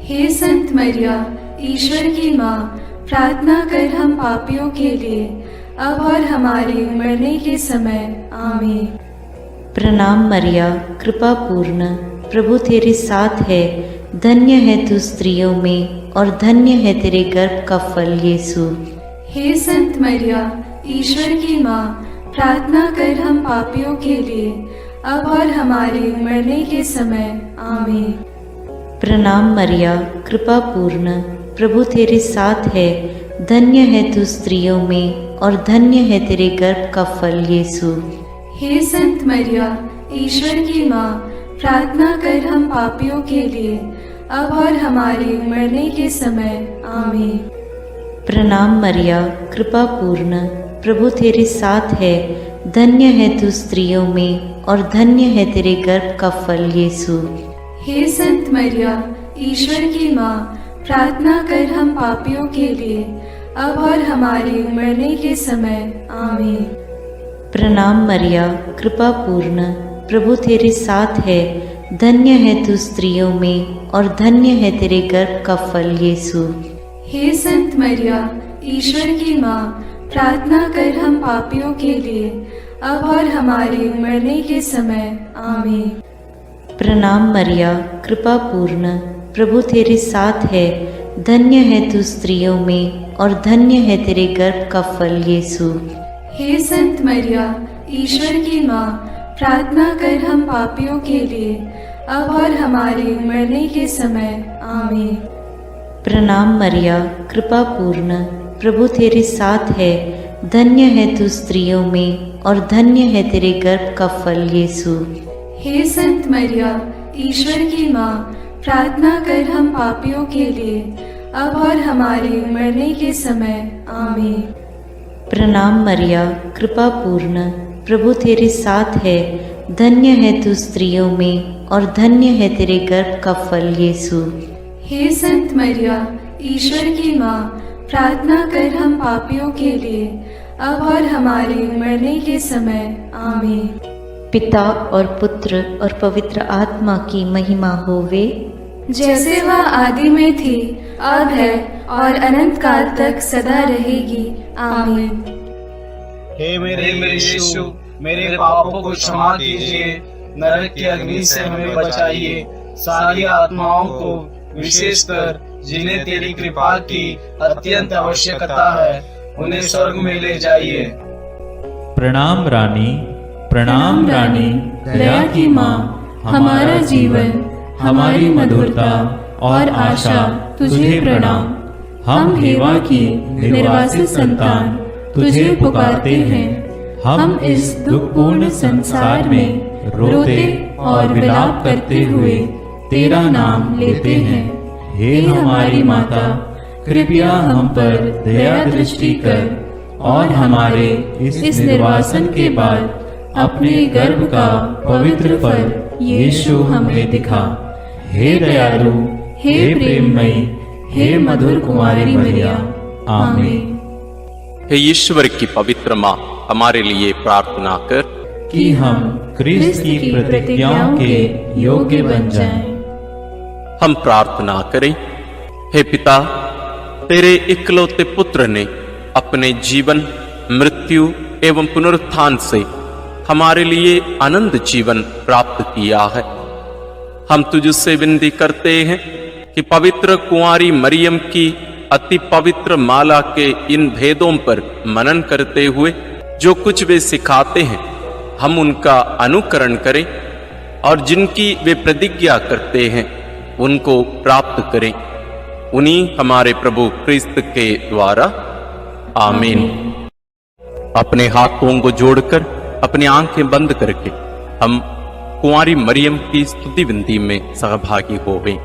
Speaker 4: हे संत मरिया, ईश्वर की माँ, प्रार्थना कर हम पापियों के लिए, अब और हमारे मरने के समय। आमीन।
Speaker 2: प्रणाम मरिया, कृपा पूर्ण, प्रभु तेरे साथ है, धन्य है तू स्त्रियों में और धन्य है तेरे गर्भ का फल यीशु।
Speaker 4: हे संत मरिया, ईश्वर की माँ, प्रार्थना कर हम पापियों के लिए, अब और हमारे मरने के समय। आमीन।
Speaker 2: प्रणाम मरिया, कृपा पूर्ण, प्रभु तेरे साथ है, धन्य है तू स्त्रियों में और धन्य है तेरे गर्भ का फल यीशु।
Speaker 4: हे संत मरिया, ईश्वर की माँ, प्रार्थना कर हम पापियों के लिए, अब और हमारे मरने के समय। आमीन।
Speaker 2: प्रणाम मरिया, कृपा पूर्ण, प्रभु तेरे साथ है, धन्य है तू स्त्रियों में और धन्य है तेरे गर्भ का फल यीशु।
Speaker 4: हे संत मरिया, ईश्वर की माँ, प्रार्थना कर हम पापियों के लिए, अब और हमारे मरने के समय। आमीन।
Speaker 2: प्रणाम मरिया, कृपा पूर्ण, प्रभु तेरे साथ है, धन्य है तू स्त्रियों में और धन्य है तेरे गर्भ का फल यीशु।
Speaker 4: हे संत मरिया, ईश्वर की माँ, प्रार्थना कर हम पापियों के लिए, अब और हमारे मरने के समय। आमीन।
Speaker 2: प्रणाम मरिया, कृपा पूर्ण, प्रभु तेरे साथ है, धन्य है तू स्त्रियों में और धन्य है तेरे गर्भ का फल यीशु।
Speaker 4: हे संत मरिया, ईश्वर की माँ, प्रार्थना कर हम पापियों के लिए, अब और हमारे मरने के समय। आमीन।
Speaker 2: प्रणाम मरिया, कृपा पूर्ण, प्रभु तेरे साथ है, धन्य है तू स्त्रियों में और धन्य है तेरे गर्भ का फल यीशु।
Speaker 4: हे संत मरिया, ईश्वर की माँ, प्रार्थना कर हम पापियों के लिए, अब और हमारे मरने के समय। आमीन।
Speaker 2: प्रणाम मरिया, कृपा पूर्ण, प्रभु तेरे साथ है, धन्य है तू स्त्रियों में और धन्य है तेरे गर्भ का फल यीशु।
Speaker 4: हे संत मरिया, ईश्वर की माँ, प्रार्थना कर हम पापियों के लिए, अब और हमारे मरने के समय। आमीन।
Speaker 2: पिता और पुत्र और पवित्र आत्मा की महिमा होवे,
Speaker 4: जैसे वह आदि में थी, अब है और अनंत काल तक सदा रहेगी। आमीन।
Speaker 7: हे मेरे यीशु, मेरे पापों को क्षमा कीजिए, नरक की अग्नि से हमें बचाइए, सारी आत्माओं को, विशेषकर जिन्हें तेरी कृपा की अत्यंत आवश्यकता है, उन्हें स्वर्ग में ले जाइए।
Speaker 3: प्रणाम रानी, प्रणाम रानी, दया की माँ, हमारा जीवन, हमारी मधुरता और आशा तुझे प्रणाम। हम हेवा की निर्वासित संतान तुझे पुकारते हैं। हम इस दुखपूर्ण संसार में रोते और विलाप करते हुए तेरा नाम लेते हैं। हे हमारी माता, कृपया हम पर दया दृष्टि कर और हमारे इस निर्वासन के बाद अपने गर्भ का पवित्र फल यीशु हमें दिखा। हे दयालु, हे प्रेममयी,
Speaker 4: हे मधुर कुंवारी मरिया। आमीन।
Speaker 1: हे ईश्वर की पवित्र माँ, हमारे लिए प्रार्थना कर
Speaker 3: कि हम क्रिस्त की प्रतिज्ञाओं के योग्य बन जाएं।
Speaker 1: हम प्रार्थना करें। हे पिता, तेरे इकलौते पुत्र ने अपने जीवन, मृत्यु एवं पुनरुत्थान से हमारे लिए अनंत जीवन प्राप्त किया है। हम तुझसे विनती करते हैं कि पवित्र कुंवारी मरियम की अति पवित्र माला के इन भेदों पर मनन करते हुए जो कुछ वे सिखाते हैं, हम उनका अनुकरण करें और जिनकी वे प्रतिज्ञा करते हैं उनको प्राप्त करें। उन्हीं हमारे प्रभु क्रिस्त के द्वारा। आमीन। अपने हाथों को जोड़कर अपनी आंखें बंद करके हम कुंवारी मरियम की स्तुति विनती में सहभागी हो गए।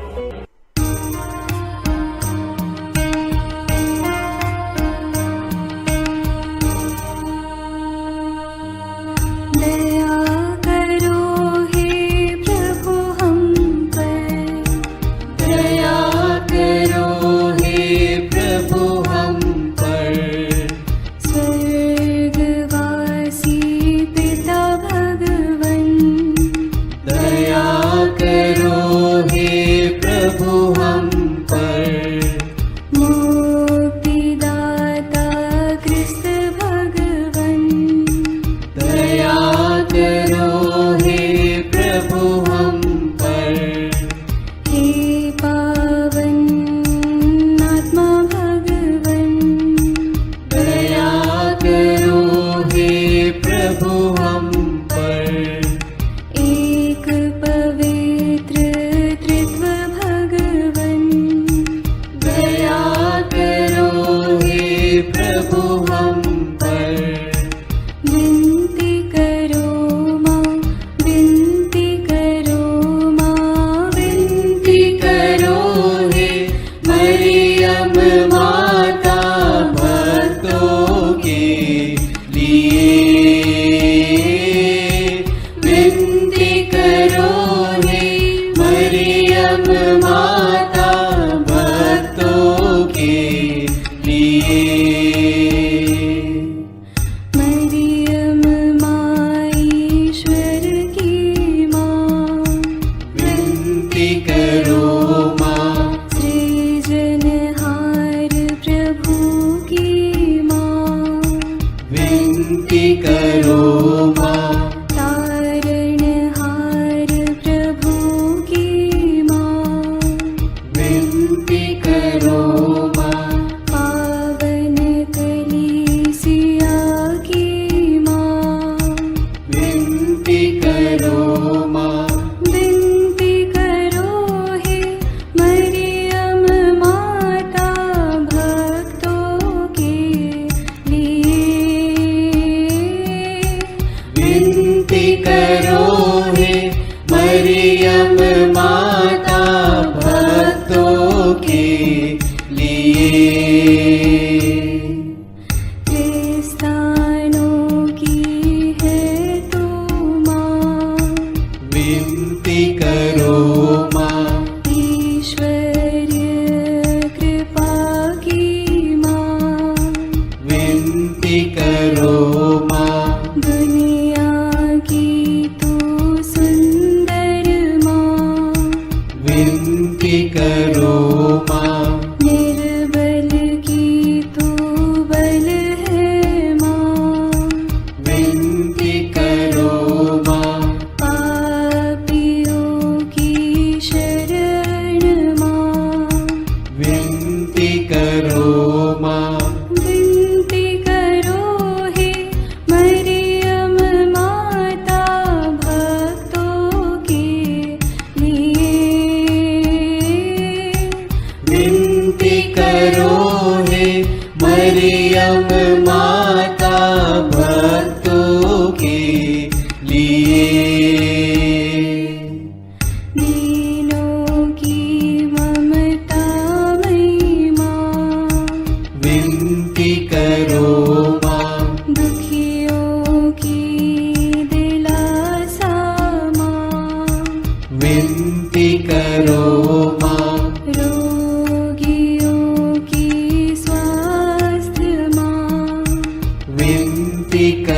Speaker 11: विनती करो माँ, रोगियों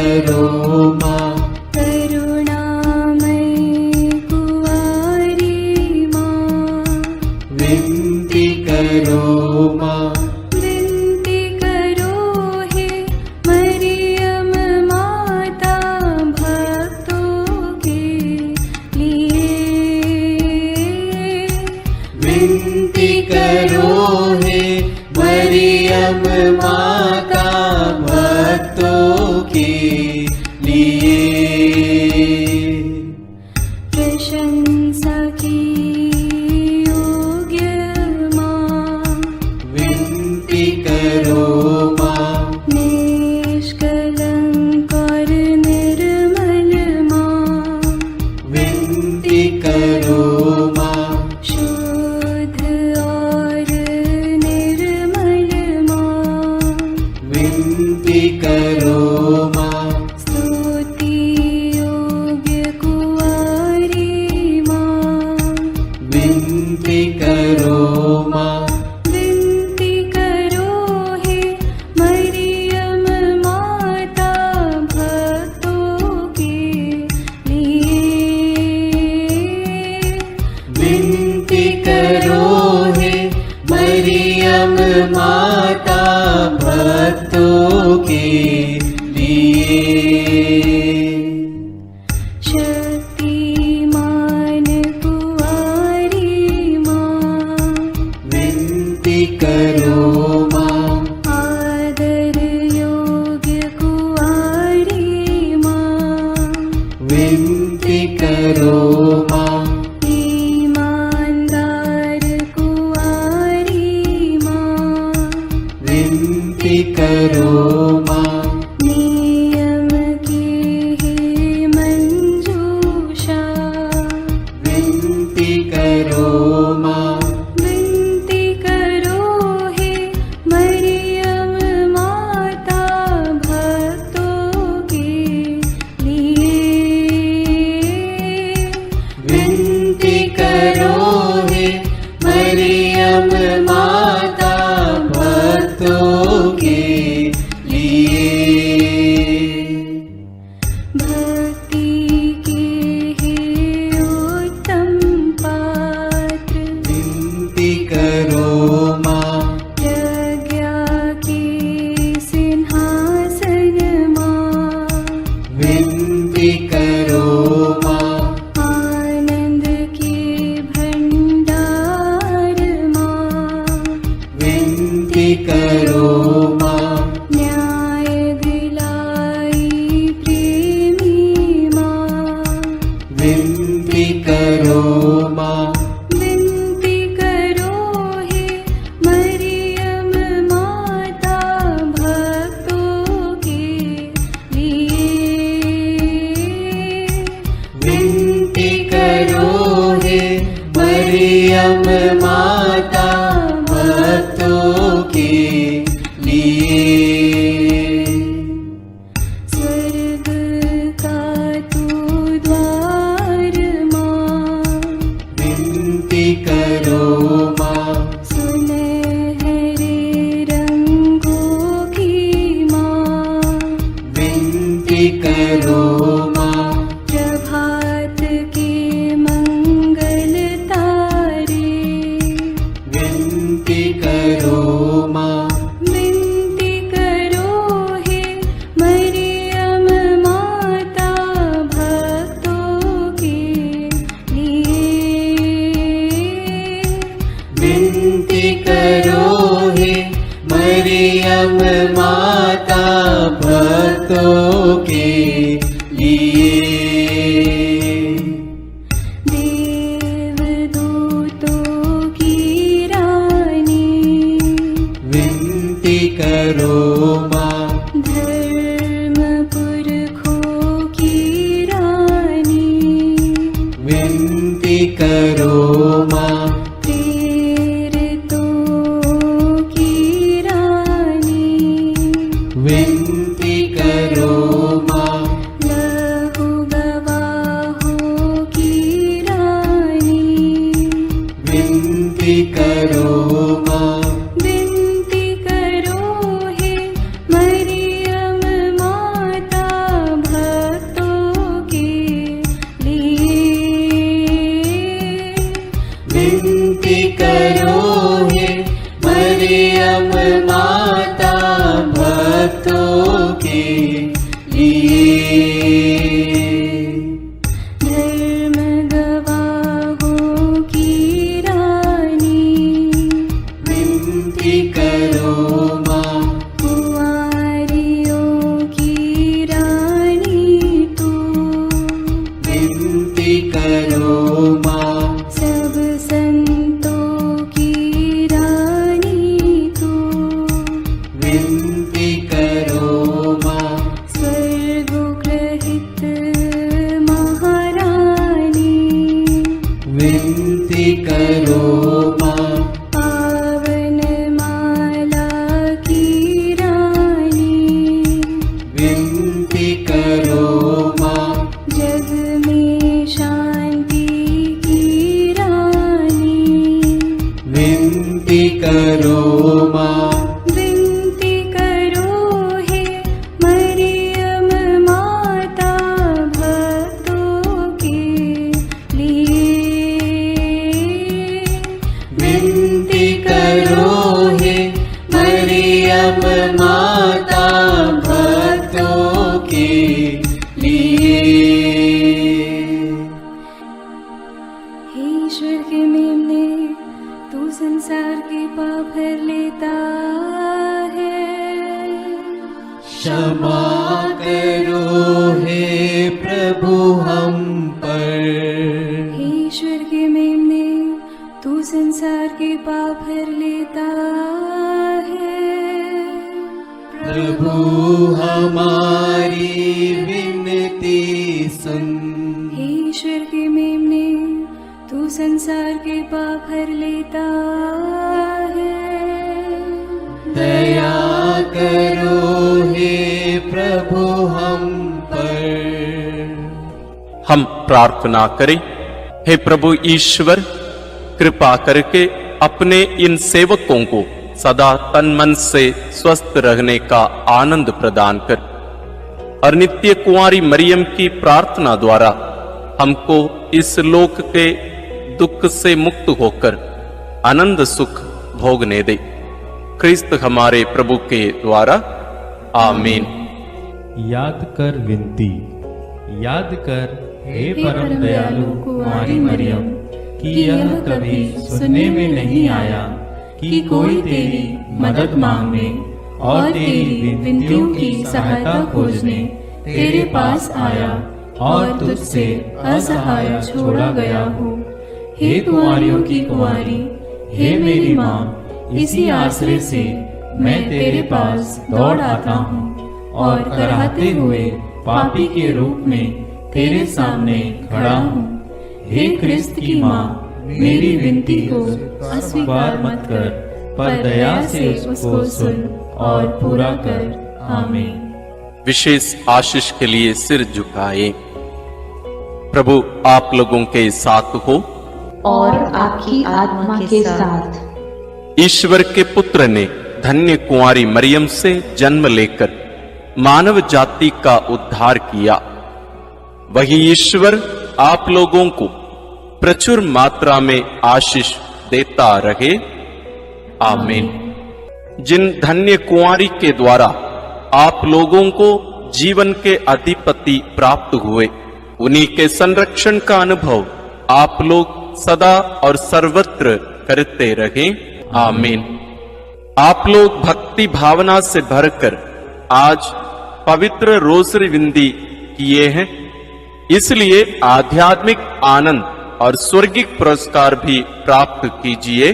Speaker 3: करो माँ।
Speaker 4: करुणामयी कुंवारी माँ,
Speaker 3: विनती करो माँ।
Speaker 4: विनती करो हे मरियम माता भक्तों के लिए।
Speaker 3: विनती करो हे मरियम माता भक्तों के लिए।
Speaker 4: प्रशंसा की योग्य माँ,
Speaker 3: विनती करो माँ।
Speaker 4: निष्कलंक और निर्मल माँ,
Speaker 3: विनती करो माँ।
Speaker 4: शुद्ध और निर्मल माँ,
Speaker 3: विनती करो माँ।
Speaker 4: स्तुति योग्य कुंवारी माँ,
Speaker 3: विनती करो माँ।
Speaker 4: विनती करो हे मरियम माता भक्तों के लिए।
Speaker 3: विनती करो हे मरियम माता भक्तों के लिए।
Speaker 4: शक्तिमान कुंवारी माँ,
Speaker 3: विनती करो माँ।
Speaker 4: आदर योग्य कुंवारी माँ,
Speaker 3: विनती करो माँ।
Speaker 4: ईमानदार कुंवारी माँ,
Speaker 3: विनती करो माँ।
Speaker 4: नियम की हे मंजूषा,
Speaker 3: विनती करो माँ।
Speaker 4: विनती करो हे मरियम माता भक्तों के लिए।
Speaker 3: विनती करो हे मरियम माता भक्तों के लिए।
Speaker 4: भक्ति के हे उत्तम पात्र,
Speaker 3: विनती करो माँ।
Speaker 4: प्रज्ञा के सिंहासन माँ,
Speaker 3: विनती करो माँ।
Speaker 4: आनंद के भंडार माँ,
Speaker 3: विनती करो माँ।
Speaker 4: न्याय दिलाई प्रेमी माँ,
Speaker 3: विनती करो माँ।
Speaker 4: विनती करो हे मरियम माता भक्तों के लिए।
Speaker 3: विनती करो हे मरियम माता भक्तों के लिए।
Speaker 4: स्वर्ग का तू द्वार माँ,
Speaker 3: विनती करो माँ।
Speaker 4: सुनहरे रंगों की माँ,
Speaker 3: विनती करो माँ।
Speaker 4: प्रभात के मंगल तारे,
Speaker 3: विनती करो माँ।
Speaker 4: विनती करो हे मरियम माता भक्तों के लिए।
Speaker 3: विनती करो हे मरियम माता भक्तों के लिए।
Speaker 4: देवदूतों की रानी,
Speaker 3: विनती करो माँ।
Speaker 4: धर्म पुरखों की रानी,
Speaker 3: विनती करो माँ।
Speaker 4: प्रेरितों की रानी,
Speaker 3: विनती करो माँ। के लिए।
Speaker 4: हे ईश्वर के मेमने, तू संसार के पाप हर लेता है।
Speaker 3: क्षमा करो हे प्रभु हम पर।
Speaker 4: हे ईश्वर के मेमने, तू संसार के पाप हर लेता है।
Speaker 3: प्रभु हमारी विनती सुन।
Speaker 4: हे ईश्वर के मेमने, तू संसार के पाप हर लेता है।
Speaker 3: दया करो हे प्रभु हम पर।
Speaker 1: हम प्रार्थना करें। हे प्रभु ईश्वर, कृपा करके अपने इन सेवकों को सदा तन मन से स्वस्थ रहने का आनंद प्रदान कर और नित्य कुंवारी मरियम की प्रार्थना द्वारा हमको इस लोक के दुख से मुक्त होकर आनंद सुख भोगने दे। क्रिस्त हमारे प्रभु के द्वारा आमीन।
Speaker 3: याद कर विनती। याद कर हे परम दयालु कुंवारी मरियम कि यह कभी सुनने में नहीं आया कि कोई तेरी मदद मांगने और तेरी विनतियों की सहायता खोजने तेरे पास आया और तुझसे असहाय छोड़ा गया हो। हे कुंवारियों की कुंवारी, हे मेरी माँ, इसी आश्रय से मैं तेरे पास दौड़ आता हूँ और कराहते हुए पापी के रूप में तेरे सामने खड़ा हूँ। हे क्रिस्त की माँ, मेरी विनती को अस्वीकार मत कर, पर दया से उसको सुन और पूरा कर। आमीन।
Speaker 1: विशेष आशीष के लिए सिर झुकाए। प्रभु आप लोगों के साथ हो
Speaker 11: और आपकी आत्मा के साथ।
Speaker 1: ईश्वर के पुत्र ने धन्य कुंवारी मरियम से जन्म लेकर मानव जाति का उद्धार किया। वही ईश्वर आप लोगों को प्रचुर मात्रा में आशीष देता रहे। आमीन। जिन धन्य कुंवारी के द्वारा आप लोगों को जीवन के अधिपति प्राप्त हुए, उन्हीं के संरक्षण का अनुभव आप लोग सदा और सर्वत्र करते रहे। आमीन। आप लोग भक्ति भावना से भरकर आज पवित्र रोसरी विंदी किए हैं, इसलिए आध्यात्मिक आनंद और स्वर्गिक पुरस्कार भी प्राप्त कीजिए।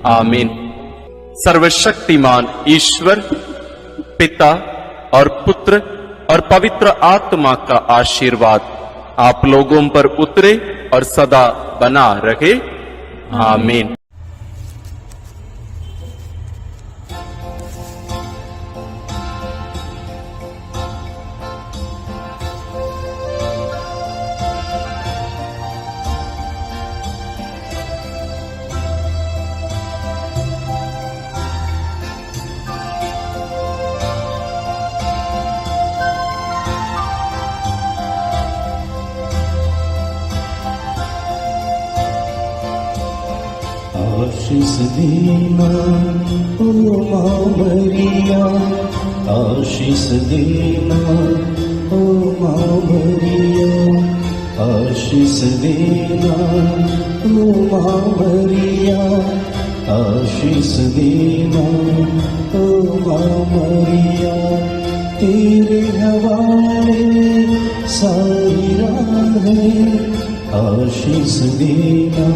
Speaker 1: आमीन। सर्वशक्तिमान ईश्वर पिता और पुत्र और पवित्र आत्मा का आशीर्वाद आप लोगों पर उतरे और सदा बना रहे। आमीन।
Speaker 12: आशीष देना ओ माँ मरिया, आशीष देना ओ माँ मरिया, आशीष देना ओ माँ मरिया, आशीष देना ओ माँ मरिया। तेरे हवाले सारी राहें आशीष देना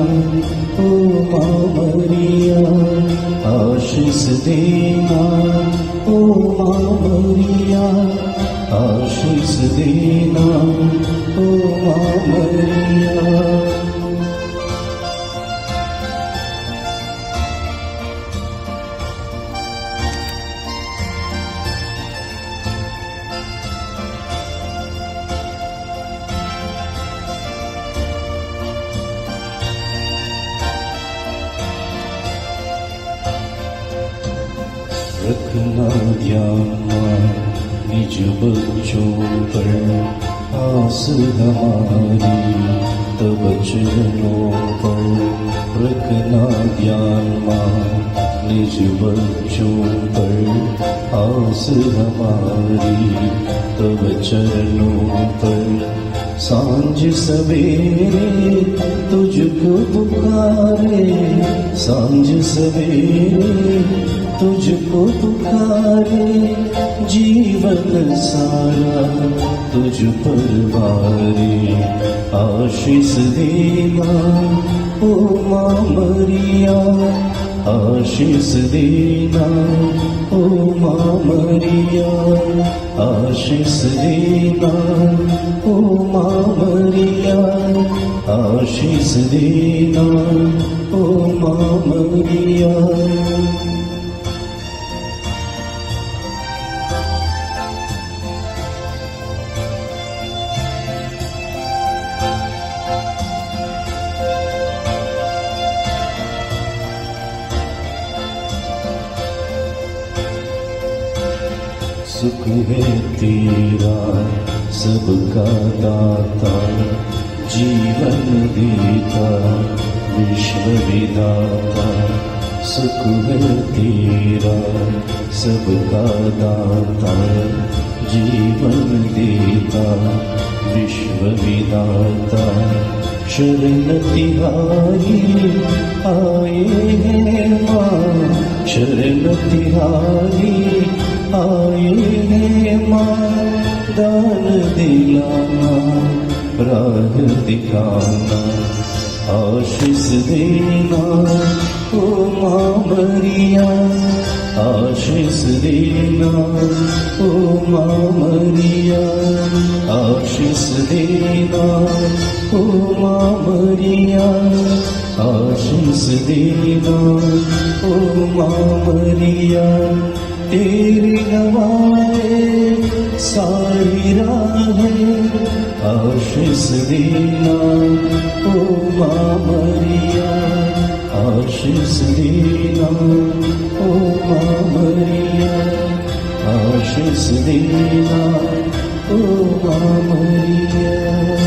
Speaker 12: ओ माँ मरिया, आशीष देना ओ माँ मरिया, आशीष देना ओ माँ मरिया। रखना ध्यान निज बच्चों पर आस हमारी, तब चरणों पर रखना ध्यान माँ, निज बच्चों पर आस हमारी। तब चरणों पर सांझ सवेरे तुझको पुकारे, सांझ सवेरे तुझको पुकारे। जीवन सारा तुझ पर वारे, आशीष देना ओ माँ मरिया, आशीष देना ओ माँ मरिया, आशीष देना ओ माँ मरिया, आशीष देना ओ माँ मरिया। सुख है तेरा सबका दाता, जीवन देता विश्व विधाता। सुख है तेरा सबका दाता, जीवन देता विश्व विधाता। शरण तिहारी आए हैं माँ, शरण तिहारी आए हैं माँ। दान दिलाना राह दिखाना, आशीष देना ओ माँ मरिया, आशीष देना ओ माँ मरिया, आशीष देना ओ माँ मरिया, आशीष देना ओ माँ मरिया। तेरी गवाए सारी राहें, आशीष देना ओ माँ मरिया, आशीष देना ओ माँ मरिया, आशीष देना ओ माँ मरिया।